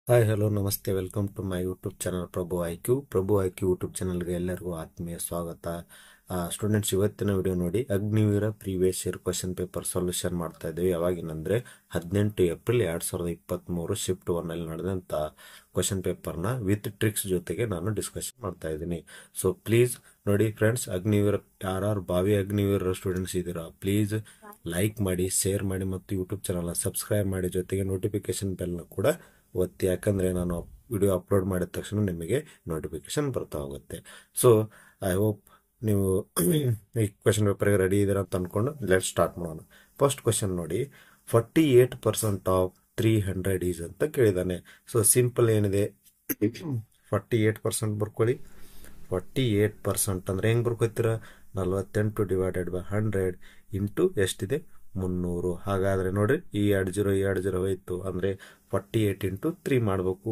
Hi hello ನಮಸ್ತೆ welcome to my YouTube channel Prabhu IQ YouTube ಚಾನಲ್ಗೆ ಎಲ್ಲರಿಗೂ ಆತ್ಮೀಯ ಸ್ವಾಗತ. ಸ್ಟೂಡೆಂಟ್ಸ್, ಇವತ್ತಿನ ವಿಡಿಯೋ ನೋಡಿ, Agniveer previous year question paper solution ಮಾಡ್ತಾ ಇದ್ದೀವಿ. ಯಾವಾಗಿನಂದ್ರೆ 18 ಏಪ್ರಿಲ್ 2023 ಶಿಫ್ಟ್ 1 ಅಲ್ಲಿ ನಡೆದಂತ ಕ್ವಶನ್ ಪೇಪರ್ನ ವಿತ್ ಟ್ರಿಕ್ಸ್ ಜೊತೆಗೆ ನಾನು ಡಿಸ್ಕಷನ್ ಮಾಡ್ತಾ ಇದ್ದೀನಿ. ಸೊ ಪ್ಲೀಸ್ ನೋಡಿ ಫ್ರೆಂಡ್ಸ್, ಅಗ್ನಿವೀರ ಯಾರು ಭಾವಿ ಅಗ್ನಿವೀರ ಸ್ಟೂಡೆಂಟ್ಸ್ ಇದ್ದೀರಾ, ಪ್ಲೀಸ್ ಲೈಕ್ ಮಾಡಿ, ಶೇರ್ ಮಾಡಿ ಮತ್ತು ಯೂಟ್ಯೂಬ್ ಚಾನಲ್ನ ಸಬ್ಸ್ಕ್ರೈಬ್ ಮಾಡಿ, ಜೊತೆಗೆ ನೋಟಿಫಿಕೇಶನ್ ಬೆಲ್ನ ಕೂಡ ಒತ್ತಿ. ಯಾಕಂದರೆ ನಾನು ವಿಡಿಯೋ ಅಪ್ಲೋಡ್ ಮಾಡಿದ ತಕ್ಷಣ ನಿಮಗೆ ನೋಟಿಫಿಕೇಶನ್ ಬರ್ತಾ ಹೋಗುತ್ತೆ. ಸೊ ಐ ಹೋಪ್ ನೀವು ಈ ಕ್ವೆಶನ್ ಪೇಪರ್ಗೆ ರೆಡಿ ಇದ್ದೀರಾ ಅಂತ ಅಂದ್ಕೊಂಡು ಲೆಟ್ ಸ್ಟಾರ್ಟ್ ಮಾಡೋಣ. ಫಸ್ಟ್ ಕ್ವೆಶನ್ ನೋಡಿ, 48% ಆಫ್ 300 ಈಸ್ ಅಂತ ಕೇಳಿದ್ದಾನೆ. ಸೊ ಸಿಂಪಲ್ ಏನಿದೆ, 48% ಬರ್ಕೊಳ್ಳಿ. 48% ಅಂದರೆ ಹೆಂಗೆ ಬರ್ಕೋತೀರ, 48 ಡಿವೈಡೆಡ್ ಬೈ 100 ಇಂಟು ಎಷ್ಟಿದೆ, 300. ಹಾಗಾದರೆ ನೋಡ್ರಿ, ಈ 2 0 ಹೋಯ್ತು. ಅಂದರೆ 48 ಇಂಟು 3 ಮಾಡಬೇಕು.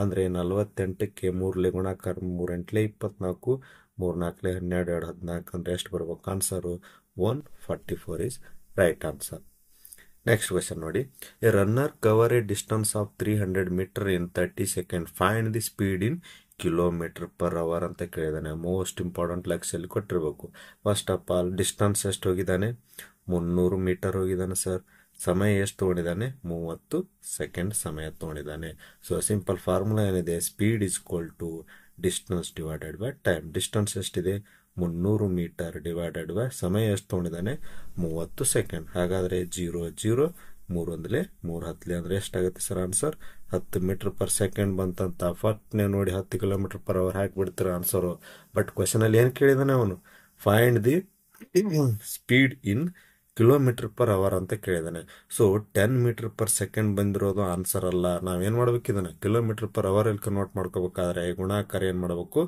ಅಂದರೆ 48ಕ್ಕೆ 3 ಗುಣಾಕಾರ, 3 8 24, 3 4 12, 14 ಅಂದರೆ ಎಷ್ಟು ಬರ್ಬೇಕು answer? 144 is right answer. Next question ನೋಡಿ, a runner cover a distance of 300 metre in 30 second, find the speed in kilometre per hour ಅಂತ ಕೇಳಿದಾನೆ. ಮೋಸ್ಟ್ ಇಂಪಾರ್ಟೆಂಟ್ ಲಕ್ಷಲ್ಲಿ ಕೊಟ್ಟಿರಬೇಕು. ಫಸ್ಟ್ ಆಫ್ ಆಲ್ ಡಿಸ್ಟೆನ್ಸ್ ಎಷ್ಟು ಹೋಗಿದ್ದಾನೆ, 300 ಮೀಟರ್ ಹೋಗಿದ್ದಾನೆ ಸರ್. ಸಮಯ ಎಷ್ಟು ತೊಗೊಂಡಿದ್ದಾನೆ, 30 ಸೆಕೆಂಡ್ ಸಮಯ ತೊಗೊಂಡಿದ್ದಾನೆ. ಸೊ ಸಿಂಪಲ್ ಫಾರ್ಮುಲಾ ಏನಿದೆ, speed is equal to distance divided by time. Distance ಎಷ್ಟಿದೆ, 300 ಮೀಟರ್ ಡಿವೈಡೆಡ್ ಬೈ ಸಮಯ ಎಷ್ಟು ತೊಗೊಂಡಿದ್ದಾನೆ, 30 ಸೆಕೆಂಡ್. ಹಾಗಾದರೆ 0 0 3 ಒಂದಲೇ 3 10 ಅಂದರೆ ಎಷ್ಟಾಗುತ್ತೆ sir answer? 10 metre per second ಬಂತಂತ ಫಟ್ನೆ ನೋಡಿ 10 ಕಿಲೋಮೀಟರ್ ಪರ್ ಅವರ್ ಹಾಕಿಬಿಡ್ತೀರ ಆನ್ಸರು. ಬಟ್ ಕ್ವೆಶನಲ್ಲಿ ಏನು ಕೇಳಿದಾನೆ ಅವನು, find the speed in kilometre per hour ಅಂತ ಕೇಳಿದಾನೆ. ಸೊ 10 ಮೀಟರ್ ಪರ್ ಸೆಕೆಂಡ್ ಬಂದಿರೋದು ಆನ್ಸರ್ ಅಲ್ಲ. ನಾವೇನು ಮಾಡ್ಬೇಕಿದ್ದಾನೆ, ಕಿಲೋಮೀಟರ್ ಪರ್ ಅವರ್ ಇಲ್ಲಿ ಕನ್ವರ್ಟ್ ಮಾಡ್ಕೋಬೇಕಾದ್ರೆ ಗುಣಾಕಾರ ಏನು ಮಾಡಬೇಕು,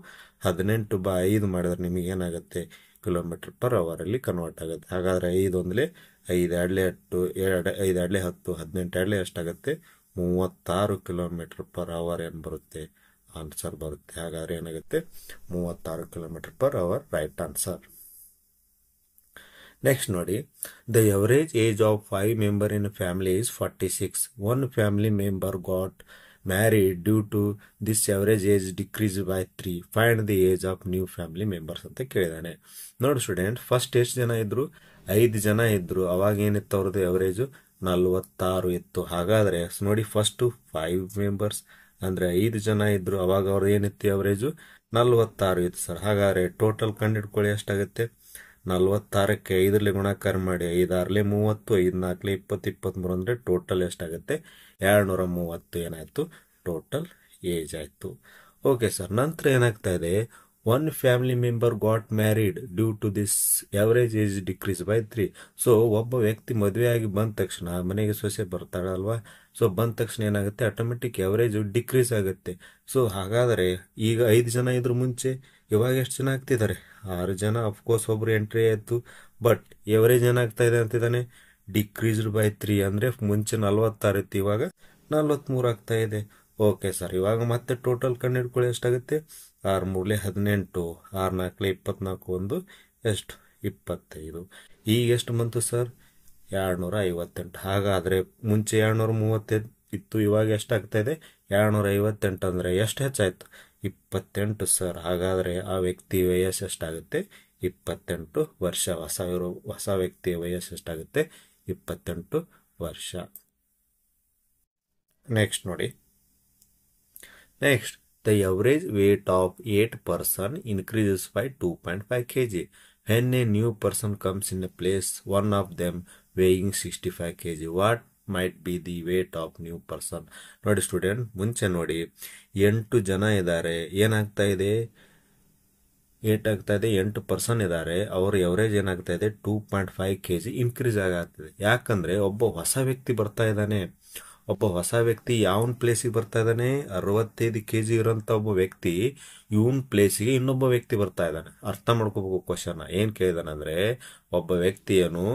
18/5 ಮಾಡಿದ್ರೆ ನಿಮಗೆ ಏನಾಗುತ್ತೆ, ಕಿಲೋಮೀಟರ್ ಪರ್ ಅವರ್ ಅಲ್ಲಿ ಕನ್ವರ್ಟ್ ಆಗುತ್ತೆ. ಹಾಗಾದ್ರೆ 5 ಒಂದಲೇ 5 2 8 5 2 10 18 2 ಎಷ್ಟಾಗುತ್ತೆ, 36 ಕಿಲೋಮೀಟರ್ ಪರ್ ಅವರ್ ಏನು ಬರುತ್ತೆ, ಆನ್ಸರ್ ಬರುತ್ತೆ. ಹಾಗಾದ್ರೆ ಏನಾಗುತ್ತೆ, 36 kilometre per hour right answer. Next ನೋಡಿ, the average age of 5 member in family is 46. One family member got married due to this average age decrease by 3. Find the age of new family members ಅಂತ ಕೇಳಿದಾನೆ. ನೋಡಿ student, first ಎಷ್ಟು ಜನ ಇದ್ರು, 5 ಜನ ಇದ್ರು. ಅವಾಗ ಏನಿತ್ತು ಅವ್ರದ್ದು ಎವರೇಜು, 46 ಇತ್ತು. ಹಾಗಾದ್ರೆ ನೋಡಿ, ಫಸ್ಟ್ 5 ಮೆಂಬರ್ಸ್ ಅಂದ್ರೆ 5 ಜನ ಇದ್ರು. ಅವಾಗ ಅವ್ರದ್ದು ಏನಿತ್ತು ಎವರೇಜು, 46 ಇತ್ತು ಸರ್. ಹಾಗಾದ್ರೆ ಟೋಟಲ್ ಕಂಡಿಡ್ಕೊಳ್ಳಿ, ಎಷ್ಟಾಗುತ್ತೆ, 46ಕ್ಕೆ 5ರಲ್ಲಿ ಗುಣಾಕಾರ ಮಾಡಿ, 5 6 30, 5 4 20 23 ಅಂದರೆ ಟೋಟಲ್ ಎಷ್ಟಾಗುತ್ತೆ, 230 ಏನಾಯ್ತು, ಟೋಟಲ್ ಏಜ್ ಆಯ್ತು. ಓಕೆ ಸರ್, ನಂತರ ಏನಾಗ್ತಾ ಇದೆ, one family member got married due to this average age decrease by 3. So ಒಬ್ಬ ವ್ಯಕ್ತಿ ಮದುವೆ ಆಗಿ ಬಂದ ತಕ್ಷಣ ಮನೆಗೆ ಸೊಸೆ ಬರ್ತಾಳಲ್ವಾ, ಸೊ ಬಂದ ತಕ್ಷಣ ಏನಾಗುತ್ತೆ, ಆಟೋಮೆಟಿಕ್ ಎವರೇಜ್ ಡಿಕ್ರೀಸ್ ಆಗುತ್ತೆ. ಸೊ ಹಾಗಾದರೆ ಈಗ 5 ಜನ ಇದ್ರ ಮುಂಚೆ, ಇವಾಗ ಎಷ್ಟು ಜನ ಆಗ್ತಿದ್ದಾರೆ, 6 ಜನ. ಅಫ್ಕೋರ್ಸ್ ಒಬ್ರು ಎಂಟ್ರಿ ಆಯ್ತು, ಬಟ್ ಎವರೇಜ್ ಏನಾಗ್ತಾ ಇದೆ ಅಂತಿದ್ದಾನೆ, ಡಿಕ್ರೀಸ್ಡ್ ಬೈ 3. ಅಂದ್ರೆ ಮುಂಚೆ 46 ಇತ್ತು, ಇವಾಗ 43 ಆಗ್ತಾ ಇದೆ. ಓಕೆ ಸರ್, ಇವಾಗ ಮತ್ತೆ ಟೋಟಲ್ ಕಂಡಿಡ್ಕೊಳ್ಳಿ, ಎಷ್ಟಾಗುತ್ತೆ, 6 3 18, 6 4 24, 1 ಎಷ್ಟು, 25. ಈಗ ಎಷ್ಟು ಬಂತು ಸರ್, 258. ಹಾಗಾದ್ರೆ ಮುಂಚೆ 238 ಇತ್ತು, ಇವಾಗ ಎಷ್ಟಾಗ್ತಾ ಇದೆ, 258. ಅಂದ್ರೆ ಎಷ್ಟು ಹೆಚ್ಚಾಯ್ತು, 28 ಸರ್. ಹಾಗಾದ್ರೆ ಆ ವ್ಯಕ್ತಿ ವಯಸ್ಸು ಎಷ್ಟಾಗುತ್ತೆ, 28 ವರ್ಷ. ಹೊಸ ವ್ಯಕ್ತಿಯ ವಯಸ್ಸು ಎಷ್ಟಾಗುತ್ತೆ, 28 ವರ್ಷ. ನೆಕ್ಸ್ಟ್ ನೋಡಿ, next the average weight of 8 person increases by 2.5 kg. When a new person comes in a place, one of them weighing 65 kg. What might be the weight of new person? ನೋಡಿ student, ಮುಂಚೆ ನೋಡಿ 8 ಜನ ಇದ್ದಾರೆ. ಏನಾಗ್ತಾ ಇದೆ, 8 person ಇದ್ದಾರೆ. ಅವ್ರ average ಏನಾಗ್ತಾ ಇದೆ, 2.5 kg ಇನ್ಕ್ರೀಸ್ ಆಗ್ತದೆ. ಯಾಕಂದ್ರೆ ಒಬ್ಬ ಹೊಸ ವ್ಯಕ್ತಿ ಬರ್ತಾ ಇದ್ದಾನೆ. ಒಬ್ಬ ಹೊಸ ವ್ಯಕ್ತಿ ಯಾವನ್ ಪ್ಲೇಸಿಗೆ ಬರ್ತಾ ಇದ್ದಾನೆ, 65 kg ಇರೋಂಥ ಒಬ್ಬ ವ್ಯಕ್ತಿ ಇವನ್ ಪ್ಲೇಸಿಗೆ ಇನ್ನೊಬ್ಬ ವ್ಯಕ್ತಿ ಬರ್ತಾ ಇದ್ದಾನೆ. ಅರ್ಥ ಮಾಡ್ಕೋಬೇಕು ಕ್ವಶನ್ ಏನ್ ಕೇಳಿದಾನೆ ಅಂದ್ರೆ, ಒಬ್ಬ ವ್ಯಕ್ತಿಯನ್ನು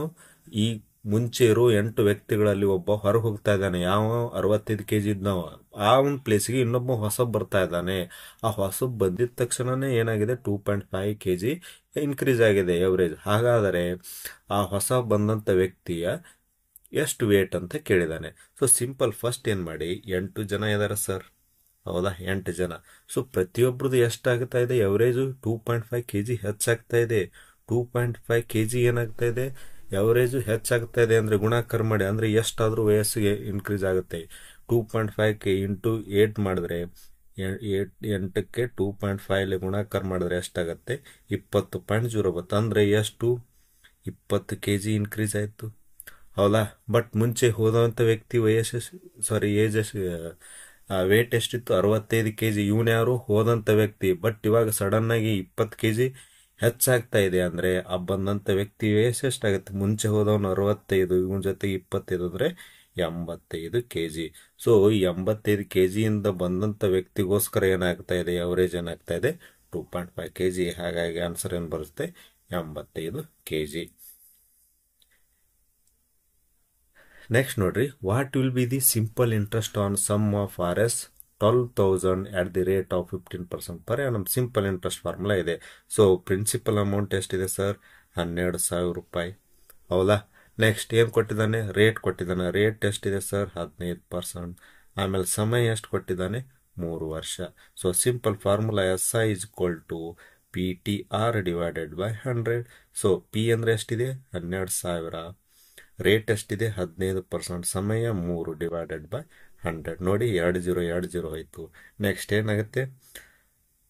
ಈ ಮುಂಚೆ ಇರೋ 8 ವ್ಯಕ್ತಿಗಳಲ್ಲಿ ಒಬ್ಬ ಹೊರಗೆ ಹೋಗ್ತಾ ಇದ್ದಾನೆ. ಯಾವ 65 kg ಇದ್ನವ, ಆ ಒಂದು ಪ್ಲೇಸಿಗೆ ಇನ್ನೊಬ್ಬ ಹೊಸ ಬರ್ತಾ ಇದ್ದಾನೆ. ಆ ಹೊಸ ಬಂದಿದ ತಕ್ಷಣನೇ ಏನಾಗಿದೆ, 2.5 kg ಇನ್ಕ್ರೀಸ್ ಆಗಿದೆ ಎವರೇಜ್. ಹಾಗಾದರೆ ಆ ಹೊಸ ಬಂದಂತ ವ್ಯಕ್ತಿಯ ಎಷ್ಟು ವೇಟ್ ಅಂತ ಕೇಳಿದಾನೆ. ಸೊ ಸಿಂಪಲ್ ಫಸ್ಟ್ ಏನು ಮಾಡಿ, 8 ಜನ ಇದ್ದಾರೆ ಸರ್, ಹೌದಾ, 8 ಜನ. ಸೊ ಪ್ರತಿಯೊಬ್ಬರದು ಎಷ್ಟಾಗ್ತಾ ಇದೆ, ಎವರೇಜು 2.5 kg ಹೆಚ್ಚಾಗ್ತಾ ಇದೆ. 2.5 kg ಏನಾಗ್ತಾ ಇದೆ, ಎವರೇಜು ಹೆಚ್ಚಾಗ್ತಾ ಇದೆ ಅಂದರೆ ಗುಣಾಕಾರ ಮಾಡಿ, ಅಂದರೆ ಎಷ್ಟಾದರೂ ವಯಸ್ಸಿಗೆ ಇನ್ಕ್ರೀಸ್ ಆಗುತ್ತೆ. 2.5 ಇಂಟು 8 ಮಾಡಿದ್ರೆ 8ಕ್ಕೆ 2.5 ಗುಣಾಕಾರ ಮಾಡಿದ್ರೆ ಎಷ್ಟಾಗತ್ತೆ, 20.0 ಬರುತ್ತೆ. ಅಂದರೆ ಎಷ್ಟು, 20 kg ಇನ್ಕ್ರೀಸ್ ಆಯಿತು, ಹೌದಾ. ಬಟ್ ಮುಂಚೆ ಹೋದಂಥ ವ್ಯಕ್ತಿ ಏಜ್ ವೇಟ್ ಎಷ್ಟಿತ್ತು, 65 kg. ಇವನು ಯಾರು, ಹೋದಂಥ ವ್ಯಕ್ತಿ. ಬಟ್ ಇವಾಗ ಸಡನ್ ಆಗಿ 20 kg ಹೆಚ್ಚಾಗ್ತಾ ಇದೆ ಅಂದರೆ ಆ ಬಂದಂಥ ವ್ಯಕ್ತಿ ವಯಸ್ಸು ಎಷ್ಟಾಗುತ್ತೆ, ಮುಂಚೆ ಹೋದವನು 65, ಇವನ ಜೊತೆಗೆ 25 ಅಂದರೆ 85 kg. ಸೊ 85 kg ಇಂದ ಬಂದಂಥ ವ್ಯಕ್ತಿಗೋಸ್ಕರ ಏನಾಗ್ತಾ ಇದೆ, ಅವರೇಜ್ ಏನಾಗ್ತಾ ಇದೆ 2.5 kg. ಹಾಗಾಗಿ ಆನ್ಸರ್ ಏನು ಬರುತ್ತೆ, 85 kg. ನೆಕ್ಸ್ಟ್ ನೋಡ್ರಿ, what will be the simple interest on sum of RS 12,000 at the rate of 15% per annum. Simple interest formula ಇದೆ. ಸೊ ಪ್ರಿನ್ಸಿಪಲ್ ಅಮೌಂಟ್ ಎಷ್ಟಿದೆ ಸರ್, 12,000 ರೂಪಾಯಿ, ಹೌದಾ. ನೆಕ್ಸ್ಟ್ ಏನು ಕೊಟ್ಟಿದ್ದಾನೆ, ರೇಟ್ ಕೊಟ್ಟಿದ್ದಾನೆ. ರೇಟ್ ಎಷ್ಟಿದೆ ಸರ್, 15%. ಆಮೇಲೆ ಸಮಯ ಎಷ್ಟು ಕೊಟ್ಟಿದ್ದಾನೆ, 3 ವರ್ಷ. So simple formula SI is equal to PTR divided by 100. So P ಅಂದರೆ ಎಷ್ಟಿದೆ, 12,000. ರೇಟ್ ಎಷ್ಟಿದೆ, 15%. ಸಮಯ 3 ಡಿವೈಡೆಡ್ ಬೈ 100. ನೋಡಿ 20 ಆಯಿತು. ನೆಕ್ಸ್ಟ್ ಏನಾಗುತ್ತೆ,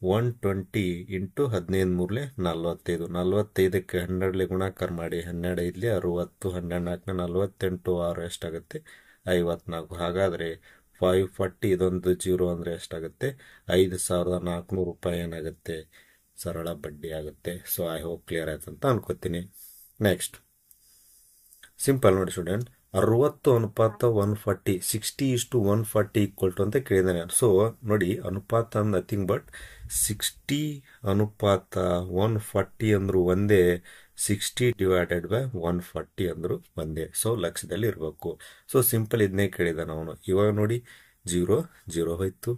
120 ಇಂಟು 15 ಮೂರಲೆ 45. 45ಕ್ಕೆ 12 ಗುಣಾಕಾರ ಮಾಡಿ, 12 ಐದಲೆ 60, 12 4 48, 6 ಎಷ್ಟಾಗುತ್ತೆ, 54. ಹಾಗಾದರೆ 540, ಇದೊಂದು 0 ಅಂದರೆ ಎಷ್ಟಾಗುತ್ತೆ, 5,400 ರೂಪಾಯಿ ಏನಾಗುತ್ತೆ, ಸರಳ ಬಡ್ಡಿ ಆಗುತ್ತೆ. ಸೊ ಐ ಹೋಪ್ ಕ್ಲಿಯರ್ ಆಯ್ತು ಅಂತ ಅನ್ಕೋತೀನಿ. ನೆಕ್ಸ್ಟ್ ಸಿಂಪಲ್ ನೋಡಿ ಸ್ಟೂಡೆಂಟ್, 60:140, 60:140 ಈಕ್ವಲ್ ಟು ಅಂತ ಕೇಳಿದ್ದಾನೆ. ಸೊ ನೋಡಿ, ಅನುಪಾತ ಅಂದ್ ನಥಿಂಗ್ ಬಟ್ 60:140 ಅಂದ್ರು ಒಂದೇ, 60 ಡಿವೈಡೆಡ್ ಬೈ 140 ಅಂದ್ರು ಒಂದೇ. ಸೊ ಲಕ್ಷದಲ್ಲಿ ಇರಬೇಕು. ಸೊ ಸಿಂಪಲ್ ಇದನ್ನೇ ಕೇಳಿದಾನೆ ಅವನು. ಇವಾಗ ನೋಡಿ 0 ಹೋಯ್ತು,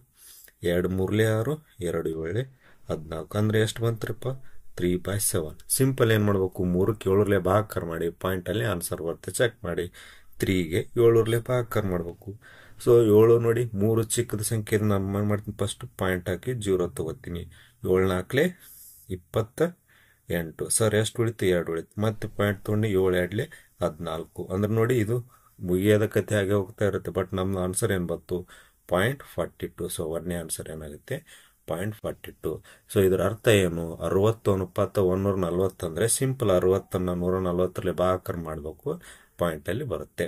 2 ಮೂರಲೆ 6, 2 7 14 ಅಂದರೆ ಎಷ್ಟು ಬಂತ್ರಪ್ಪ, 3/7. ಸಿಂಪಲ್ ಏನು ಮಾಡಬೇಕು, 3ಕ್ಕೆ 7ರಲ್ಲೇ ಭಾಗಾಕಾರ ಮಾಡಿ, ಪಾಯಿಂಟಲ್ಲಿ ಆನ್ಸರ್ ಬರುತ್ತೆ, ಚೆಕ್ ಮಾಡಿ. 3ಗೆ 7ರಲ್ಲೇ ಭಾಗಾಕಾರ ಮಾಡಬೇಕು. ಸೊ 7 ನೋಡಿ, 3 ಚಿಕ್ಕದ ಸಂಖ್ಯೆ ನಾನು ಮಾಡ್ತೀನಿ, ಫಸ್ಟ್ ಪಾಯಿಂಟ್ ಹಾಕಿ 0 ತಗೋತೀನಿ. 7 4 28. ಸರ್ ಎಷ್ಟು ಉಳಿತು, 2 ಉಳಿತು. ಮತ್ತೆ ಪಾಯಿಂಟ್ ತೊಗೊಂಡು 7 2 14. ಅಂದ್ರೆ ನೋಡಿ, ಇದು ಮುಗಿಯೋದ ಕತೆ ಹಾಗೆ ಹೋಗ್ತಾ ಇರುತ್ತೆ. ಬಟ್ ನಮ್ದು ಆನ್ಸರ್ ಏನು ಬಂತು, 0.42. ಸೊ ಒಂದನೇ ಆನ್ಸರ್ ಏನಾಗುತ್ತೆ, 0.42. ಸೊ ಇದರ ಅರ್ಥ ಏನು, 60:140 ಅಂದರೆ ಸಿಂಪಲ್ 60ನ್ನು 140ರಲ್ಲಿ ಭಾಗಾಕಾರ ಮಾಡಬೇಕು, ಪಾಯಿಂಟಲ್ಲಿ ಬರುತ್ತೆ.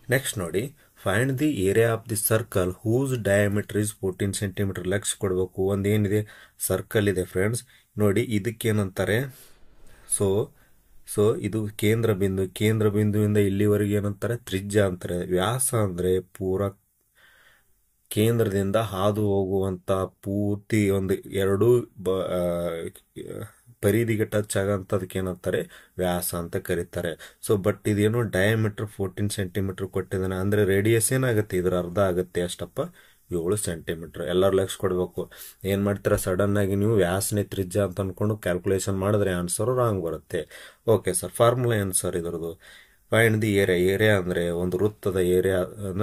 ನೆಕ್ಸ್ಟ್ ನೋಡಿ, find the area of the circle whose diameter is 14 cm. ಲಕ್ಷ ಕೊಡಬೇಕು. ಒಂದೇನಿದೆ, ಸರ್ಕಲ್ ಇದೆ ಫ್ರೆಂಡ್ಸ್. ನೋಡಿ ಇದಕ್ಕೇನಂತಾರೆ, ಸೊ ಇದು ಕೇಂದ್ರ ಬಿಂದುವಿಂದ ಇಲ್ಲಿವರೆಗೆ ಏನಂತಾರೆ, ತ್ರಿಜ್ಯ ಅಂತಾರೆ. ವ್ಯಾಸ ಅಂದರೆ ಪೂರ ಕೇಂದ್ರದಿಂದ ಹಾದು ಹೋಗುವಂತ ಪೂರ್ತಿ ಒಂದು 2 ಪರಿಧಿಗೆ ಟಚ್ ಆಗಂತದಕ್ಕೆ ಏನಂತಾರೆ, ವ್ಯಾಸ ಅಂತ ಕರೀತಾರೆ. ಸೊ ಬಟ್ ಇದೇನು ಡಯಾಮೀಟರ್ 14 cm ಕೊಟ್ಟಿದ್ದಾನೆ. ಅಂದ್ರೆ ರೇಡಿಯಸ್ ಏನಾಗುತ್ತೆ, ಇದರ ಅರ್ಧ ಆಗುತ್ತೆ, ಅಷ್ಟಪ್ಪ 7 cm. ಎಲ್ಲರೂ ಲಕ್ಷ ಕೊಡಬೇಕು. ಏನು ಮಾಡ್ತೀರಾ, ಸಡನ್ ಆಗಿ ನೀವು ವ್ಯಾಸನೆ ತ್ರಿಜ್ಯ ಅಂತ ಅನ್ಕೊಂಡು ಕ್ಯಾಲ್ಕುಲೇಷನ್ ಮಾಡಿದ್ರೆ ಆನ್ಸರ್ ರಾಂಗ್ ಬರುತ್ತೆ. ಓಕೆ ಸರ್, ಫಾರ್ಮುಲಾ ಏನು ಸರ್ ಇದರದು, ಫೈಂಡ್ ದಿ ಏರಿಯಾ ಅಂದರೆ ಒಂದು ವೃತ್ತದ ಏರಿಯಾನ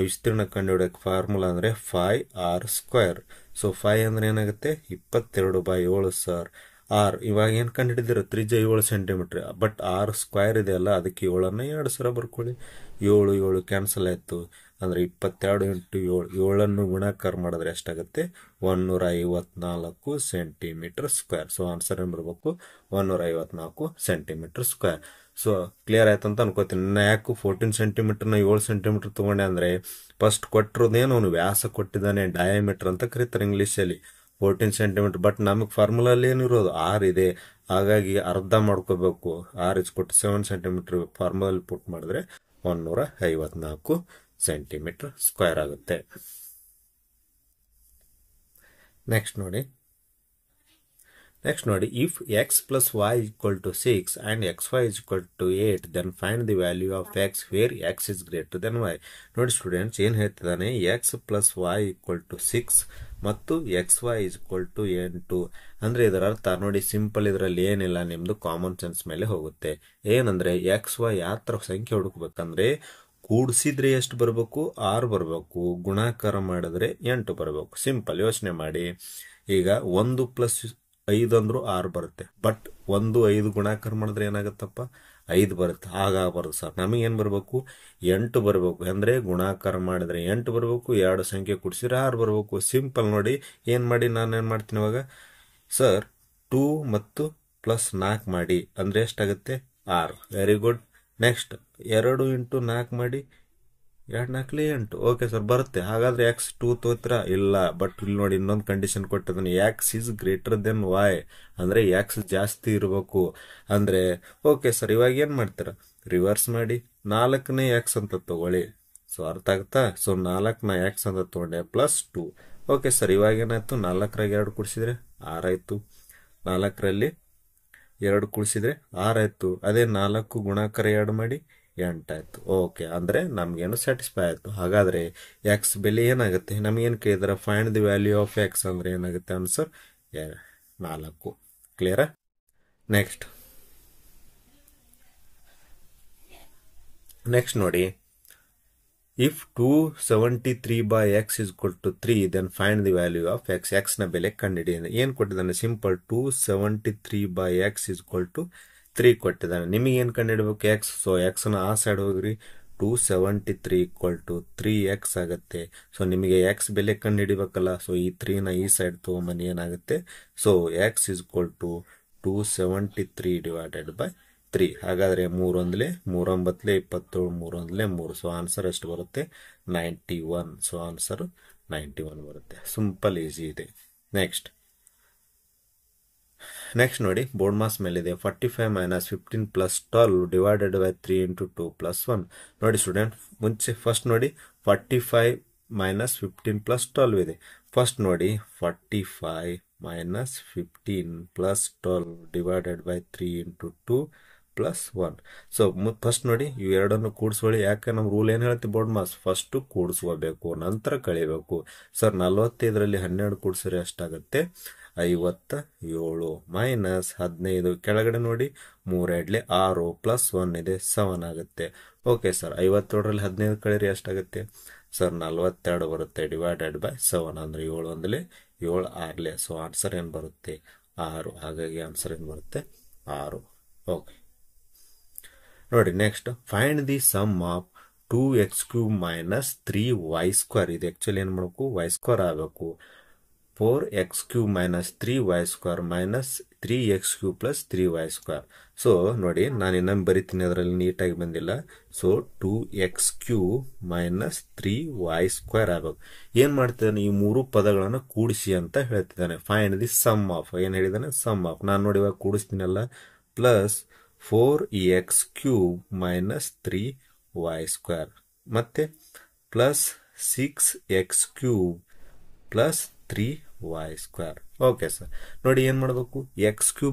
ವಿಸ್ತೀರ್ಣ ಕಂಡು ಹಿಡಿಯೋಕೆ ಫಾರ್ಮುಲಾ ಅಂದರೆ 5r². ಸೊ 5 ಅಂದ್ರೆ ಏನಾಗುತ್ತೆ, 22/7 ಸರ್. ಆರ್ ಇವಾಗ ಏನು ಕಂಡು ಹಿಡಿದಿರೋ, ತ್ರಿಜ್ಯ 7 cm. ಬಟ್ r² ಇದೆ ಅಲ್ಲ, ಅದಕ್ಕೆ 7ಅನ್ನು 2 ಸಲ ಬರ್ಕೊಳ್ಳಿ. 7 ಕ್ಯಾನ್ಸಲ್ ಆಯಿತು. ಅಂದರೆ 22 × 7, 7ಅನ್ನು ಗುಣಾಕಾರ ಮಾಡಿದ್ರೆ ಎಷ್ಟಾಗುತ್ತೆ, 154 cm². ಸೊ ಆನ್ಸರ್ ಏನು ಬರಬೇಕು, 154 cm². ಸೊ ಕ್ಲಿಯರ್ ಆಯ್ತು ಅಂತ ಅನ್ಕೋತೀನಿ. ನಾನು ಯಾಕೆ 14 cm 7 cm ತೊಗೊಂಡೆ ಅಂದರೆ, ಫಸ್ಟ್ ಕೊಟ್ಟಿರೋದೇನು ಅವನು ವ್ಯಾಸ ಕೊಟ್ಟಿದ್ದಾನೆ, ಡಯಾಮೀಟರ್ ಅಂತ ಕರೀತಾರೆ ಇಂಗ್ಲೀಷಲ್ಲಿ, 14 cm. ಬಟ್ ನಮಗೆ ಫಾರ್ಮುಲಲ್ಲಿ ಏನಿರೋದು, ಆರ್ ಇದೆ. ಹಾಗಾಗಿ ಅರ್ಧ ಮಾಡ್ಕೋಬೇಕು. ಆರ್ ಇಸ್ ಕೊಟ್ಟು 7 cm ಫಾರ್ಮುಲಲ್ಲಿ ಪುಟ್ ಮಾಡಿದ್ರೆ 154 cm² ಆಗುತ್ತೆ. ನೆಕ್ಸ್ಟ್ ನೋಡಿ, ನೆಕ್ಸ್ಟ್ ನೋಡಿ, if x plus y equal to 6 and x y is equal to 8 then find the value of x where x is greater then y. ನೋಡಿ ಸ್ಟೂಡೆಂಟ್ಸ್, ಏನು ಹೇಳ್ತಿದ್ದಾನೆ, x plus y equal to 6 ಮತ್ತು x y is equal to 8. ಅಂದರೆ ಇದರ ಅರ್ಥ ನೋಡಿ, simple, ಇದರಲ್ಲಿ ಏನಿಲ್ಲ, ನಿಮ್ಮದು ಕಾಮನ್ ಸೆನ್ಸ್ ಮೇಲೆ ಹೋಗುತ್ತೆ. ಏನಂದರೆ ಎಕ್ಸ್ ವೈ ಯಾವ ಥರ ಸಂಖ್ಯೆ ಹುಡುಕ್ಬೇಕಂದ್ರೆ ಕೂಡಿಸಿದ್ರೆ ಎಷ್ಟು ಬರಬೇಕು, 6 ಬರಬೇಕು, ಗುಣಾಕಾರ ಮಾಡಿದ್ರೆ 8 ಬರಬೇಕು. ಸಿಂಪಲ್, ಯೋಚನೆ ಮಾಡಿ. ಈಗ 1 ಪ್ಲಸ್ 5 ಅಂದ್ರೂ 6 ಬರುತ್ತೆ, ಬಟ್ 1 5 ಗುಣಾಕಾರ ಮಾಡಿದ್ರೆ ಏನಾಗುತ್ತಪ್ಪ, 5 ಬರುತ್ತೆ. ಆಗಬಾರ್ದು ಸರ್, ನಮಗೇನು ಬರಬೇಕು, 8 ಬರಬೇಕು. ಅಂದರೆ ಗುಣಾಕಾರ ಮಾಡಿದ್ರೆ 8 ಬರಬೇಕು, 2 ಸಂಖ್ಯೆ ಕೂಡಿಸಿದ್ರೆ 6 ಬರಬೇಕು. ಸಿಂಪಲ್ ನೋಡಿ, ಏನು ಮಾಡಿ, ನಾನು ಏನು ಮಾಡ್ತೀನಿ ಇವಾಗ, ಸರ್ 2 ಮತ್ತು ಪ್ಲಸ್ 4 ಮಾಡಿ ಅಂದರೆ ಎಷ್ಟಾಗುತ್ತೆ, 6. Very good. ನೆಕ್ಸ್ಟ್ 2 ಇಂಟು 4 ಮಾಡಿ, 2 4 8. ಓಕೆ ಸರ್, ಬರುತ್ತೆ. ಹಾಗಾದ್ರೆ ಎಕ್ಸ್ 2 ತೋತ್ರ ಇಲ್ಲ, ಬಟ್ ಇಲ್ಲಿ ನೋಡಿ ಇನ್ನೊಂದು ಕಂಡೀಷನ್ ಕೊಟ್ಟಿದ್ದಾನೆ, x is greater then y, ಅಂದರೆ ಎಕ್ಸ್ ಜಾಸ್ತಿ ಇರಬೇಕು. ಅಂದರೆ ಓಕೆ ಸರ್, ಇವಾಗ ಏನು ಮಾಡ್ತೀರಾ, ರಿವರ್ಸ್ ಮಾಡಿ 4ನೇ ಎಕ್ಸ್ ಅಂತ ತಗೊಳ್ಳಿ. ಸೊ ಅರ್ಥ ಆಗುತ್ತಾ. ಸೊ 4ನ ಎಕ್ಸ್ ಅಂತ ತಗೊಂಡೆ ಪ್ಲಸ್ 2. ಓಕೆ ಸರ್, ಇವಾಗ ಏನಾಯ್ತು, 4ರಾಗ 2 ಕೂಡಿಸಿದ್ರೆ 6 ಆಯ್ತು, 4ರಲ್ಲಿ 2 ಕೂಡಿಸಿದ್ರೆ 6 ಆಯ್ತು. ಅದೇ 4 ಗುಣಾಕಾರ 2 ಮಾಡಿ 8 ಆಯ್ತು. ಓಕೆ, ಅಂದರೆ ನಮಗೇನು ಸ್ಯಾಟಿಸ್ಫೈ ಆಯಿತು. ಹಾಗಾದರೆ ಎಕ್ಸ್ ಬೆಲೆ ಏನಾಗುತ್ತೆ, ನಮಗೇನು ಕೇಳಿದ್ರೆ find the value of X ಅಂದರೆ ಏನಾಗುತ್ತೆ, ಆನ್ಸರ್ 4. ಕ್ಲಿಯರಾ. ನೆಕ್ಸ್ಟ್ ನೋಡಿ, if 273 by x is equal to 3 then find the value of x. x ನ ಬೆಲೆ ಕಂಡುಹಿಡಿಯಿರಿ. ಏನು ಕೊಟ್ಟಿದ್ದಾನೆ, simple 273 by x is equal to 3 ಕೊಟ್ಟಿದ್ದಾನೆ. ನಿಮಗೆ ಏನು ಕಂಡುಹಿಡಬೇಕು, ಎಕ್ಸ್. ಸೊ ಎಕ್ಸ್ನ ಆ ಸೈಡ್ ಹೋಗ್ರಿ, 273 ಈಕ್ವಲ್ ಟು 3x ಆಗುತ್ತೆ. ಸೊ ನಿಮಗೆ ಎಕ್ಸ್ ಬೆಲೆ ಕಂಡುಹಿಡಿಬೇಕಲ್ಲ, ಸೊ ಈ 3ನ ಈ ಸೈಡ್ ತೊಗೊಂಬನ್ನಿ, ಏನಾಗುತ್ತೆ, so x is equal to 273 divided by 3. ಹಾಗಾದರೆ 3 1 3 9 27, 3 1 3. ಸೊ ಆನ್ಸರ್ ಎಷ್ಟು ಬರುತ್ತೆ, 91. ಸೊ ಆನ್ಸರ್ 91 ಬರುತ್ತೆ. ಸಿಂಪಲ್, ಈಸಿ ಇದೆ. ನೆಕ್ಸ್ಟ್ ನೋಡಿ, ಬೋರ್ಡ್ ಮಾಸ್ ಮೇಲಿದೆ 45 minus 15 plus 12 divided by 3 into 2 plus 1. ನೋಡಿ ಸ್ಟೂಡೆಂಟ್, ಫಸ್ಟ್ ನೋಡಿ 45 ಮೈನಸ್ 15 ಪ್ಲಸ್ 12 ಇದೆ. ಫಸ್ಟ್ ನೋಡಿ 45 minus 15 plus 12 divided by 3 into 2 plus 1. So first ನೋಡಿ, ಇವು ಎರಡನ್ನು ಕೂಡಿಸ್ಕೊಳ್ಳಿ. ಯಾಕೆ ನಮ್ಮ ರೂಲ್ ಏನು ಹೇಳ್ತೀವಿ, ಬೋರ್ಡ್ ಮಾಸ್ ಫಸ್ಟು ಕೂಡಿಸ್ಕೋಬೇಕು, ನಂತರ ಕಳಿಬೇಕು. ಸರ್ 45ರಲ್ಲಿ 12 ಕೂಡಿಸಿದ್ರೆ ಎಷ್ಟಾಗುತ್ತೆ, 57 ಮೈನಸ್ 15 ಕೆಳಗಡೆ ನೋಡಿ 3 2 6 ಪ್ಲಸ್ 1 ಇದೆ 7 ಆಗುತ್ತೆ. ಓಕೆ ಸರ್, 57ರಲ್ಲಿ 15 ಕಳೀರಿ ಎಷ್ಟಾಗುತ್ತೆ, ಸರ್ 42 ಬರುತ್ತೆ ಡಿವೈಡೆಡ್ ಬೈ 7. ಅಂದರೆ 7 1 7 6. ಸೊ ಆನ್ಸರ್ ಏನು ಬರುತ್ತೆ, 6. ಹಾಗಾಗಿ ಆನ್ಸರ್ ಏನು ಬರುತ್ತೆ, 6. ಓಕೆ ನೋಡಿ, next find the sum of 2x³ minus 3y². ಇದು ಆ್ಯಕ್ಚುಲಿ ಏನು ಮಾಡಬೇಕು, y² ಆಗಬೇಕು. 4x³ minus 3y² minus 3x³ plus 3y². So ನೋಡಿ, ನಾನು ಇನ್ನೊಮ್ಮೆ ಬರಿತೀನಿ, ಅದರಲ್ಲಿ ನೀಟಾಗಿ ಬಂದಿಲ್ಲ. ಸೊ 2x³ ಮೈನಸ್ 3y² ಆಗಬೇಕು. ಏನು ಮಾಡ್ತಿದ್ದಾನೆ, ಈ 3 ಪದಗಳನ್ನು ಕೂಡಿಸಿ ಅಂತ ಹೇಳ್ತಿದ್ದಾನೆ. ಫೈಂಡ್ ದಿ ಸಮ್ ಆಫ್, ಏನು ಹೇಳಿದ್ದಾನೆ, ಸಮ್ ಆಫ್. ನಾನು ನೋಡಿ ಇವಾಗ ಕೂಡಿಸ್ತೀನಲ್ಲ, ಪ್ಲಸ್ 4x³ ಮೈನಸ್ 3y² ಮತ್ತೆ plus 6x³ plus 3y². Okay sir, ನೋಡಿ ಏನು ಮಾಡಬೇಕು, x³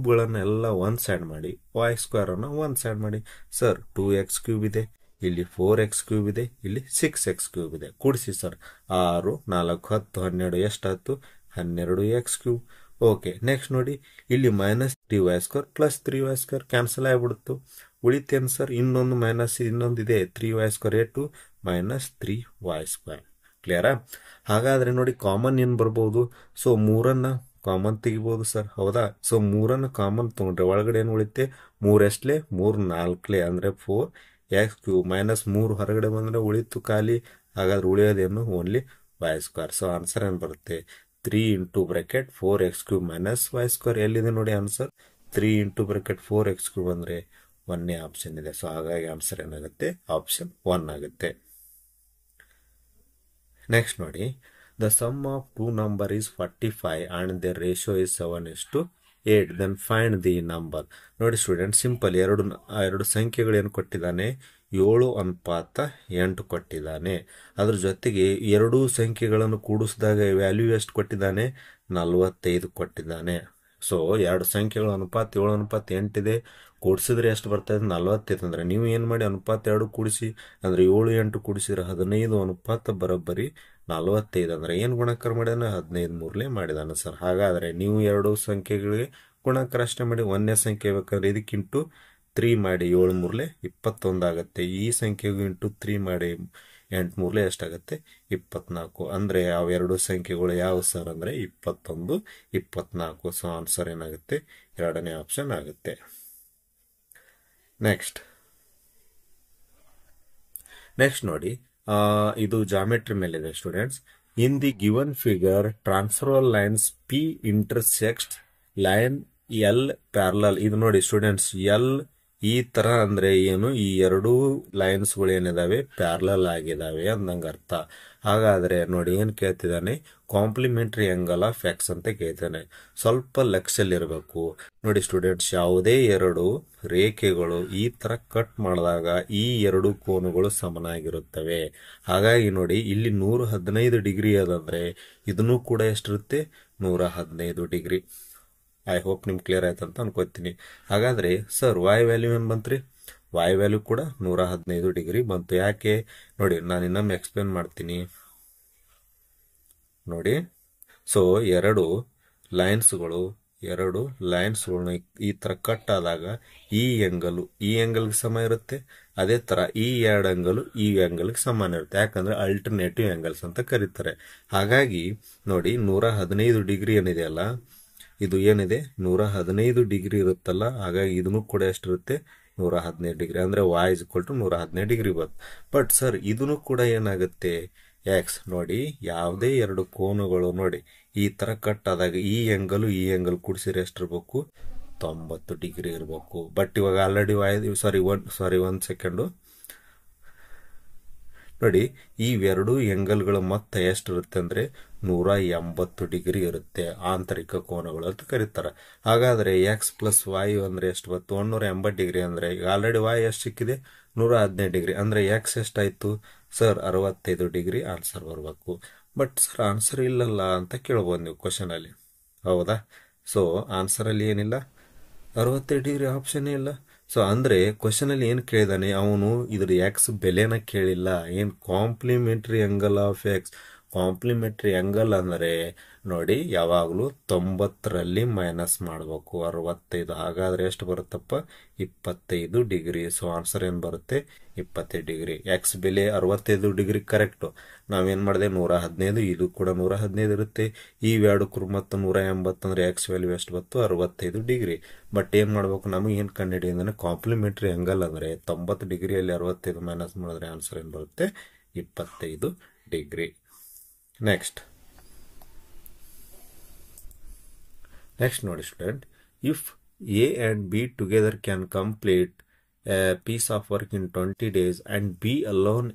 ಒಂದು ಸೈಡ್ ಮಾಡಿ, y² ಒಂದು ಸೈಡ್ ಮಾಡಿ. ಸರ್ 2x³ ಇದೆ, ಇಲ್ಲಿ 4x³ ಇದೆ, ಇಲ್ಲಿ 6x³ ಇದೆ. ಕೂಡಿಸಿ ಸರ್, 6 4 10 12 ಎಷ್ಟಾಯ್ತು, 12x³. ಓಕೆ, ನೆಕ್ಸ್ಟ್ ನೋಡಿ, ಇಲ್ಲಿ minus 3y² plus 3y² cancel ಆಗಿಬಿಡ್ತು. ಉಳಿತೇನು ಸರ್, ಇನ್ನೊಂದು ಮೈನಸ್ ಇನ್ನೊಂದಿದೆ 3y² ಏಟು ಮೈನಸ್ 3y². ಕ್ಲಿಯರಾ. ಹಾಗಾದರೆ ನೋಡಿ, ಕಾಮನ್ ಏನು ಬರ್ಬೋದು, ಸೊ 3ನ್ನು ಕಾಮನ್ ತೆಗಿಬೋದು ಸರ್, ಹೌದಾ. ಸೊ 3ನ್ನು ಕಾಮನ್ ತೊಗೊಂಡ್ರೆ ಒಳಗಡೆ ಏನು ಉಳಿತೆ, 3 ಎಷ್ಟಲೆ 3 4 ಅಂದರೆ 4x³ ಮೈನಸ್ 3 ಹೊರಗಡೆ ಬಂದರೆ ಉಳಿತು ಖಾಲಿ. ಹಾಗಾದ್ರೆ ಉಳಿಯೋದೇನು, ಓನ್ಲಿ y². ಸೊ ಆನ್ಸರ್ ಏನು ಬರುತ್ತೆ, 3 into bracket 4x³ minus y². ಎಲ್ಲಿದೆ ನೋಡಿ ಆನ್ಸರ್, 3 ಇಂಟು ಬ್ರ್ಯಾಕೆಟ್ 4x³ ಅಂದರೆ 1ನೇ ಆಪ್ಷನ್ ಇದೆ. ಸೊ ಹಾಗಾಗಿ ಆನ್ಸರ್ ಏನಾಗುತ್ತೆ, ಆಪ್ಷನ್ 1 ಆಗುತ್ತೆ. ನೆಕ್ಸ್ಟ್ ನೋಡಿ, the sum of 2 number is 45 and their ratio is 7:8. Then find the number. ನೋಡಿ ಸ್ಟೂಡೆಂಟ್, ಸಿಂಪಲ್, ಎರಡು ಸಂಖ್ಯೆಗಳು ಏನು ಕೊಟ್ಟಿದ್ದಾನೆ, 7:8 ಕೊಟ್ಟಿದ್ದಾನೆ. ಅದ್ರ ಜೊತೆಗೆ ಎರಡೂ ಸಂಖ್ಯೆಗಳನ್ನು ಕೂಡಿಸಿದಾಗ ವ್ಯಾಲ್ಯೂ ಎಷ್ಟು ಕೊಟ್ಟಿದ್ದಾನೆ, 45 ಕೊಟ್ಟಿದ್ದಾನೆ. ಸೊ ಎರಡು ಸಂಖ್ಯೆಗಳ ಅನುಪಾತ 7:8 ಇದೆ. ಕೂಡಿಸಿದ್ರೆ ಎಷ್ಟು ಬರ್ತದೆ? 45. ಅಂದ್ರೆ ನೀವು ಏನು ಮಾಡಿ ಅನುಪಾತ 2 ಕೂಡಿಸಿ, ಅಂದ್ರೆ 7 8 ಕೂಡಿಸಿದ್ರೆ 15 ಅನುಪಾತ ಬರೋಬ್ಬರಿ 45. ಅಂದ್ರೆ ಏನು ಗುಣಾಕಾರ ಮಾಡ್ಯಾನ? 15 ಮೂರಲೆ ಮಾಡಿದಾನ ಸರ್. ಹಾಗಾದ್ರೆ ನೀವು ಎರಡು ಸಂಖ್ಯೆಗಳಿಗೆ ಗುಣಾಕಾರ ಅಷ್ಟೇ ಮಾಡಿ. ಒಂದನೇ ಸಂಖ್ಯೆ ಬೇಕಾದ್ರೆ ಇದಕ್ಕೆ ಇಂಟು 3 ಮಾಡಿ 7 ಮೂರಲೆ 21 ಆಗುತ್ತೆ. ಈ ಸಂಖ್ಯೆಗೂ ಇಂಟು 3 ಮಾಡಿ 8 ಮೂರಲೆ ಎಷ್ಟಾಗುತ್ತೆ? 24. ಅಂದ್ರೆ ಅವೆರಡು ಸಂಖ್ಯೆಗಳು ಯಾವ ಸರ್ ಅಂದ್ರೆ 21 24. ಸೊ ಆನ್ಸರ್ ಏನಾಗುತ್ತೆ? ಎರಡನೇ ಆಪ್ಷನ್ ಆಗುತ್ತೆ. ನೆಕ್ಸ್ಟ್ ನೋಡಿ, ಇದು ಜಾಮೆಟ್ರಿ ಮೇಲಿದೆ students. In the given figure transfer lines P intersect line L parallel. ಇದು ನೋಡಿ ಸ್ಟೂಡೆಂಟ್ಸ್, ಎಲ್ ಈ ತರ ಅಂದ್ರೆ ಏನು? ಈ ಎರಡೂ ಲೈನ್ಸ್ಗಳು ಏನಿದಾವೆ ಪ್ಯಾರಲಲ್ ಆಗಿದಾವೆ ಅಂದಂಗ ಅರ್ಥ. ಹಾಗಾದ್ರೆ ನೋಡಿ ಏನ್ ಕೇಳ್ತಿದ್ದಾನೆ? ಕಾಂಪ್ಲಿಮೆಂಟರಿ ಆಂಗಲ್ ಆಫ್ ಎಕ್ಸ್ ಅಂತ ಕೇಳ್ತಾನೆ. ಸ್ವಲ್ಪ ಲಕ್ಷಲ್ಲಿರಬೇಕು ನೋಡಿ ಸ್ಟೂಡೆಂಟ್ಸ್. ಯಾವುದೇ ಎರಡು ರೇಖೆಗಳು ಈ ತರ ಕಟ್ ಮಾಡಿದಾಗ ಈ ಎರಡು ಕೋನಗಳು ಸಮನಾಗಿರುತ್ತವೆ. ಹಾಗಾಗಿ ನೋಡಿ ಇಲ್ಲಿ 115 ಡಿಗ್ರಿ ಅದಂದ್ರೆ ಇದನ್ನು ಕೂಡ ಎಷ್ಟಿರುತ್ತೆ? 115 ಡಿಗ್ರಿ. ಐ ಹೋಪ್ ನಿಮ್ಗೆ ಕ್ಲಿಯರ್ ಆಯ್ತು ಅಂತ ಅನ್ಕೋತೀನಿ. ಹಾಗಾದ್ರೆ ಸರ್ ವಾಯ್ ವ್ಯಾಲ್ಯೂ ಏನ್ ಬಂತ್ರಿ? ವಾಯ್ ವ್ಯಾಲ್ಯೂ ಕೂಡ 115 ಡಿಗ್ರಿ ಬಂತು. ಯಾಕೆ ನೋಡಿ, ನಾನು ಇನ್ನೊಮ್ಮೆ ಎಕ್ಸ್ಪ್ಲೇನ್ ಮಾಡ್ತೀನಿ ನೋಡಿ. ಸೊ ಎರಡು ಲೈನ್ಸ್ಗಳು ಈ ತರ ಕಟ್ ಆದಾಗ ಈ ಆಂಗಲ್ಗೆ ಸಮ ಇರುತ್ತೆ. ಅದೇ ತರ ಈ ಎರಡು ಆಂಗಲ್ ಈ ಆಂಗಲ್ಗೆ ಸಮಾನ ಇರುತ್ತೆ. ಯಾಕಂದ್ರೆ ಅಲ್ಟರ್ನೇಟಿವ್ ಆಂಗಲ್ಸ್ ಅಂತ ಕರೀತಾರೆ. ಹಾಗಾಗಿ ನೋಡಿ 115 ಡಿಗ್ರಿ ಏನಿದೆಯಲ್ಲ, ಇದು ಏನಿದೆ 115 ಡಿಗ್ರಿ ಇರುತ್ತಲ್ಲ. ಹಾಗಾಗಿ ಇದನ್ನು ಕೂಡ ಎಷ್ಟಿರುತ್ತೆ? 115 ಡಿಗ್ರಿ. ಅಂದ್ರೆ y = 115 ಡಿಗ್ರಿ ಬರುತ್ತೆ. ಬಟ್ ಸರ್ ಇದನ್ನು ಕೂಡ ಏನಾಗುತ್ತೆ? ಎಕ್ಸ್ ನೋಡಿ, ಯಾವುದೇ ಎರಡು ಕೋನಗಳು ನೋಡಿ ಈ ತರ ಕಟ್ ಆದಾಗ ಈ ಆಂಗಲ್ ಕೂಡಿಸಿದ್ರೆ ಎಷ್ಟಿರ್ಬೇಕು? 90 ಡಿಗ್ರಿ ಇರಬೇಕು. ಬಟ್ ಇವಾಗ ಆಲ್ರೆಡಿ ಒಂದ್ ಸೆಕೆಂಡು ನೋಡಿ, ಈ ಎರಡು ಆಂಗಲ್ಗಳ ಮೊತ್ತ ಎಷ್ಟಿರುತ್ತೆ ಅಂದ್ರೆ 180 ಡಿಗ್ರಿ ಇರುತ್ತೆ. ಆಂತರಿಕ ಕೋನಗಳು ಅಂತ ಕರೀತಾರೆ. ಹಾಗಾದ್ರೆ ಎಕ್ಸ್ ಪ್ಲಸ್ ವಾಯು ಅಂದ್ರೆ ಎಷ್ಟು ಬತ್ತು? 180 ಡಿಗ್ರಿ. ಅಂದ್ರೆ ಈಗ ಆಲ್ರೆಡಿ ವಾಯು ಎಷ್ಟು ಸಿಕ್ಕಿದೆ? 115 ಡಿಗ್ರಿ. ಅಂದ್ರೆ ಎಕ್ಸ್ ಎಷ್ಟಾಯ್ತು ಸರ್? 65 ಡಿಗ್ರಿ ಆನ್ಸರ್ ಬರಬೇಕು. ಬಟ್ ಸರ್ ಆನ್ಸರ್ ಇಲ್ಲಲ್ಲ ಅಂತ ಕೇಳ್ಬೋದು ನೀವು ಕ್ವಶನ್ ಅಲ್ಲಿ, ಹೌದಾ? ಸೊ ಆನ್ಸರ್ ಅಲ್ಲಿ ಏನಿಲ್ಲ, 65 ಡಿಗ್ರಿ ಆಪ್ಷನ್ ಇಲ್ಲ. ಸೊ ಅಂದ್ರೆ ಕ್ವಶನ್ ಅಲ್ಲಿ ಏನ್ ಕೇಳಿದಾನೆ ಅವನು? ಇದ್ರ ಎಕ್ಸ್ ಬೆಲೆನ ಕೇಳಿಲ್ಲ. ಏನ್ complementary angle of X. Complementary angle ಅಂದ್ರೆ ನೋಡಿ ಯಾವಾಗ್ಲೂ 90ರಲ್ಲಿ ಮೈನಸ್ ಮಾಡಬೇಕು 65. ಹಾಗಾದ್ರೆ ಎಷ್ಟು ಬರುತ್ತಪ್ಪ? 25 ಡಿಗ್ರಿ. ಸೊ ಆನ್ಸರ್ ಏನ್ ಬರುತ್ತೆ? 25 ಡಿಗ್ರಿ. ಎಕ್ಸ್ ಬೆಲೆ 65 ಡಿಗ್ರಿ ಕರೆಕ್ಟ್. ನಾವೇನ್ ಮಾಡಿದೆ? 115. ಇದು ಕೂಡ 115 ಇರುತ್ತೆ. ಈ ಎರಡು ಕುರ್ಮತ್ತ 180 ಅಂದ್ರೆ ಎಕ್ಸ್ ವ್ಯಾಲ್ಯೂ ಎಷ್ಟು ಬತ್ತು? 65 ಡಿಗ್ರಿ. ಬಟ್ ಏನ್ ಮಾಡ್ಬೇಕು? ನಮಗೆ ಏನ್ ಕಂಡುಹಿಡಿಯೋದಂದ್ರೆ ಕಾಂಪ್ಲಿಮೆಂಟರಿ ಆಂಗಲ್ ಅಂದ್ರೆ 90 ಡಿಗ್ರಿಯಲ್ಲಿ 65 ಮೈನಸ್ ಮಾಡಿದ್ರೆ ಆನ್ಸರ್ ಏನ್ ಬರುತ್ತೆ? 25 ಡಿಗ್ರಿ. ನೆಕ್ಸ್ಟ್ ನೋಡಿ student, if A and B together can complete piece of work in 20 days and B alone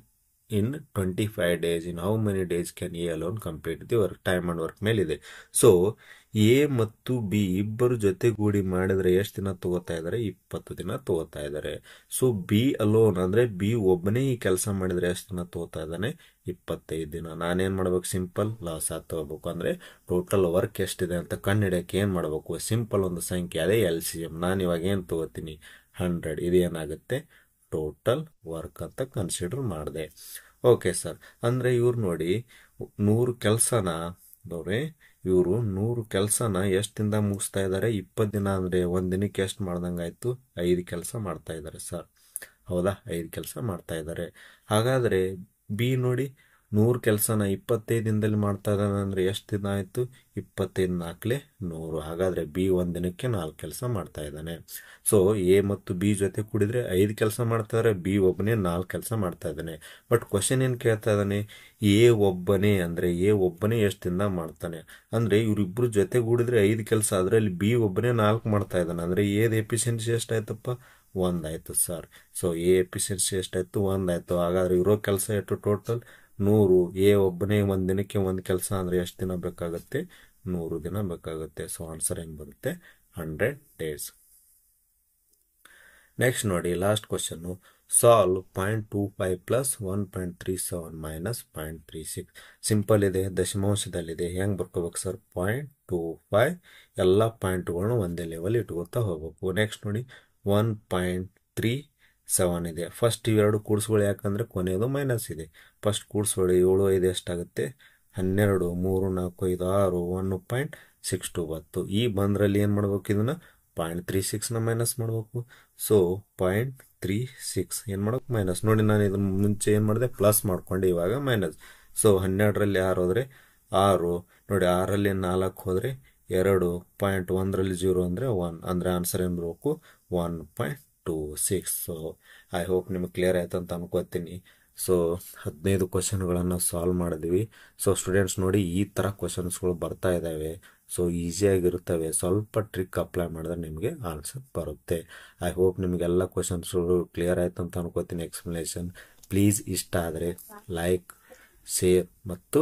in 25 days, in how many days can A alone complete the work? Time and work ಮೇಲಿದೆ. So A ಮತ್ತು B ಇಬ್ಬರು ಜೊತೆಗೂಡಿ ಮಾಡಿದ್ರೆ ಎಷ್ಟು ದಿನ ತಗೋತಾ ಇದಾರೆ? 20 ದಿನ ತಗೋತಾ ಇದಾರೆ. ಸೊ ಬಿ ಅಲೋನ್ ಅಂದ್ರೆ ಬಿ ಒಬ್ಬನೇ ಈ ಕೆಲಸ ಮಾಡಿದ್ರೆ ಎಷ್ಟು ದಿನ ತಗೋತಾ ಇದ್ದಾನೆ? 25 ದಿನ. ನಾನೇನ್ ಮಾಡ್ಬೇಕು? ಸಿಂಪಲ್ ಲಾಸ್ ತಗೋಬೇಕು. ಅಂದ್ರೆ ಟೋಟಲ್ ವರ್ಕ್ ಎಷ್ಟಿದೆ ಅಂತ ಕಂಡುಹಿಡಿಯಕ್ಕೆ ಏನ್ ಮಾಡ್ಬೇಕು? ಸಿಂಪಲ್ ಒಂದು ಸಂಖ್ಯೆ, ಅದೇ LCM. ನಾನು ಇವಾಗ ಏನ್ ತಗೋತೀನಿ? 100. ಇದೇನಾಗುತ್ತೆ? ಟೋಟಲ್ ವರ್ಕ್ ಅಂತ ಕನ್ಸಿಡರ್ ಮಾಡಿದೆ. Okay sir. ಅಂದ್ರೆ ಇವ್ರು ನೋಡಿ 100 ಕೆಲಸನ ಇವರು 100 ಕೆಲಸನ ಎಷ್ಟಿಂದ ಮುಗಿಸ್ತಾ ಇದ್ದಾರೆ? 20 ದಿನ. ಅಂದ್ರೆ ಒಂದ್ ದಿನಕ್ಕೆ ಎಷ್ಟು ಮಾಡ್ದಂಗಾಯ್ತು? 5 ಕೆಲಸ ಮಾಡ್ತಾ ಇದ್ದಾರೆ ಸರ್, ಹೌದಾ? 5 ಕೆಲಸ ಮಾಡ್ತಾ ಇದ್ದಾರೆ. ಹಾಗಾದ್ರೆ ಬಿ ನೋಡಿ 100 ಕೆಲಸನ 25 ದಿನದಲ್ಲಿ ಮಾಡ್ತಾ ಇದ್ದಾನೆ. ಅಂದ್ರೆ ಎಷ್ಟು ದಿನ ಆಯ್ತು? 25 4 100. ಹಾಗಾದ್ರೆ ಬಿ ಒಂದ್ ದಿನಕ್ಕೆ 4 ಕೆಲಸ ಮಾಡ್ತಾ ಇದ್ದಾನೆ. ಸೊ ಎ ಮತ್ತು ಬಿ ಜೊತೆ ಕೂಡಿದ್ರೆ 5 ಕೆಲಸ ಮಾಡ್ತಾ ಇದಾರೆ, ಬಿ ಒಬ್ಬನೇ 4 ಕೆಲಸ ಮಾಡ್ತಾ ಇದ್ದಾನೆ. ಬಟ್ ಕ್ವಶನ್ ಏನ್ ಕೇಳ್ತಾ ಇದ್ದಾನೆ? ಎ ಒಬ್ಬನೇ ಅಂದ್ರೆ ಎ ಒಬ್ಬನೇ ಎಷ್ಟು ದಿನ ಮಾಡ್ತಾನೆ? ಅಂದ್ರೆ ಇವ್ರಿಬ್ರು ಜೊತೆ ಕೂಡಿದ್ರೆ 5 ಕೆಲಸ, ಅದ್ರಲ್ಲಿ ಬಿ ಒಬ್ಬನೇ 4 ಮಾಡ್ತಾ ಇದ್ದಾನೆ. ಅಂದ್ರೆ ಎದ್ ಎಫಿಷಿಯನ್ಸಿ ಎಷ್ಟಾಯ್ತಪ್ಪ? 1 ಆಯ್ತು ಸರ್. ಸೊ ಎ ಎಫಿಷಿಯನ್ಸಿ ಎಷ್ಟಾಯ್ತು? 1 ಆಯ್ತು. ಹಾಗಾದ್ರೆ ಇರೋ ಕೆಲಸ ಎಷ್ಟು? ಟೋಟಲ್ 100. ಎ ಒಬ್ಬನೇ ಒಂದ್ ದಿನಕ್ಕೆ ಒಂದ್ ಕೆಲಸ ಅಂದ್ರೆ ಎಷ್ಟು ದಿನ ಬೇಕಾಗುತ್ತೆ? 100 ದಿನ ಬೇಕಾಗುತ್ತೆ. ಸೊ ಆನ್ಸರ್ ಏನ್ ಬರುತ್ತೆ? 100 ಡೇಸ್. ನೆಕ್ಸ್ಟ್ ನೋಡಿ last question. Solve 0.25 plus 1.37 minus 0.36. Simple ಇದೆ, ದಶಮಾಂಶದಲ್ಲಿದೆ. ಹೆಂಗೆ ಬರ್ಕೋಬೇಕು ಸರ್? 0.25 ಎಲ್ಲ ಪಾಯಿಂಟ್ಗಳನ್ನು ಒಂದೇ ಲೆವೆಲ್ ಇಟ್ಕೋತಾ ಹೋಗ್ಬೇಕು. ನೆಕ್ಸ್ಟ್ ನೋಡಿ 1.37 ಇದೆ. ಫಸ್ಟ್ ಇವೆರಡು ಕೂಡಿಸ್ಕೊಳ್ಳಿ, ಯಾಕಂದರೆ ಕೊನೆಯದು ಮೈನಸ್ ಇದೆ. ಫಸ್ಟ್ ಕೂಡಿಸ್ಕೊಳ್ಳಿ, 7 5 ಎಷ್ಟಾಗುತ್ತೆ? 12, 3 4 5 6, 1.62 ಬತ್ತು. ಈ ಬಂದ್ರಲ್ಲಿ ಏನು ಮಾಡ್ಬೇಕು? ಇದನ್ನು 0.36ನ ಮೈನಸ್ ಮಾಡಬೇಕು. ಸೊ 0.36 ಏನು ಮಾಡೋಕೆ ಮೈನಸ್. ನೋಡಿ, ನಾನು ಇದನ್ನು ಮುಂಚೆ ಏನು ಮಾಡಿದೆ? ಪ್ಲಸ್ ಮಾಡ್ಕೊಂಡೆ, ಇವಾಗ ಮೈನಸ್. ಸೊ 12ರಲ್ಲಿ 6 ಹೋದರೆ 6. ನೋಡಿ, 6ರಲ್ಲಿ 4 ಹೋದರೆ 2. 0.1ರಲ್ಲಿ 0 ಅಂದರೆ 1. ಅಂದರೆ ಆನ್ಸರ್ ಏನು ಬರಬೇಕು? 1.26. ಸೊ ಐ ಹೋಪ್ ನಿಮಗೆ ಕ್ಲಿಯರ್ ಆಯ್ತು ಅಂತ ಅನ್ಕೋತೀನಿ. ಸೊ 15 ಕ್ವಶನ್ಗಳನ್ನು ಸಾಲ್ವ್ ಮಾಡಿದ್ವಿ. ಸೊ ಸ್ಟೂಡೆಂಟ್ಸ್ ನೋಡಿ, ಈ ಥರ ಕ್ವಶನ್ಸ್ಗಳು ಬರ್ತಾ ಇದ್ದಾವೆ. ಸೊ ಈಸಿಯಾಗಿರುತ್ತವೆ. ಸ್ವಲ್ಪ ಟ್ರಿಕ್ ಅಪ್ಲೈ ಮಾಡಿದ್ರೆ ನಿಮಗೆ ಆನ್ಸರ್ ಬರುತ್ತೆ. ಐ ಹೋಪ್ ನಿಮಗೆಲ್ಲ ಕ್ವಶನ್ಸ್ಗಳು ಕ್ಲಿಯರ್ ಆಯ್ತು ಅಂತ ಅನ್ಕೋತೀನಿ. ಎಕ್ಸ್ಪ್ಲನೇಷನ್ ಪ್ಲೀಸ್ ಇಷ್ಟ ಆದರೆ ಲೈಕ್, ಶೇರ್ ಮತ್ತು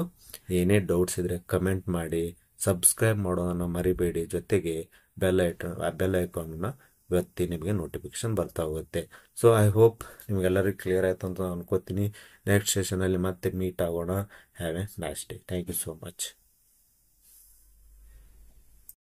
ಏನೇ ಡೌಟ್ಸ್ ಇದ್ದರೆ ಕಮೆಂಟ್ ಮಾಡಿ. ಸಬ್ಸ್ಕ್ರೈಬ್ ಮಾಡೋದನ್ನು ಮರಿಬೇಡಿ. ಜೊತೆಗೆ ಬೆಲ್ ಐಕಾನನ್ನು ಒತ್ತಿ, ನಿಮಗೆ ನೋಟಿಫಿಕೇಶನ್ ಬರ್ತಾ ಹೋಗುತ್ತೆ. ಸೊ ಐ ಹೋಪ್ ನಿಮಗೆಲ್ಲರಿಗೂ ಕ್ಲಿಯರ್ ಆಯಿತು ಅಂತ ಅನ್ಕೋತೀನಿ. ನೆಕ್ಸ್ಟ್ ಸೆಷನಲ್ಲಿ ಮತ್ತೆ ಮೀಟ್ ಆಗೋಣ. Have a nice day. Thank you so much.